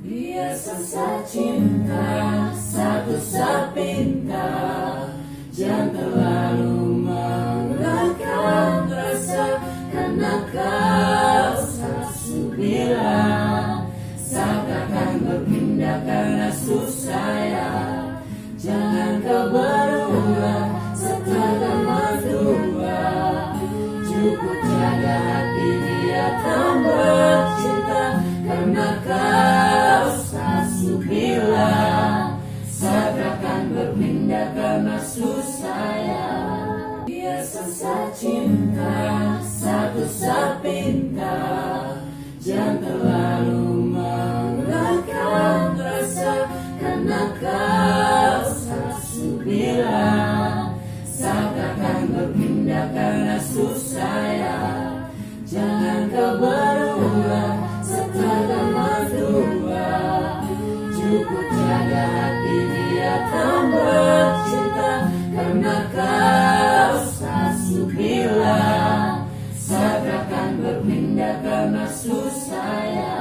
Dia sasa cinta, satu sapinta, jangan terlalu menggunakan rasa, karena kau selalu bilang seakan berpindah karena susah ya. Jangan kau berubah setelah berdua, cukup jaga hati dia tambah cinta, karena kau selalu bilang seakan berpindah karena susah ya. Dia sasa cinta, satu sapinta, jangan terlalu menggunakan rasa, karena kau selalu bilang seakan berpindah karena susah ya. Jangan kau berubah setelah berdua, cukup jaga hati dia tambah cinta, karena kau selalu bilang seakan berpindah karena susah ya.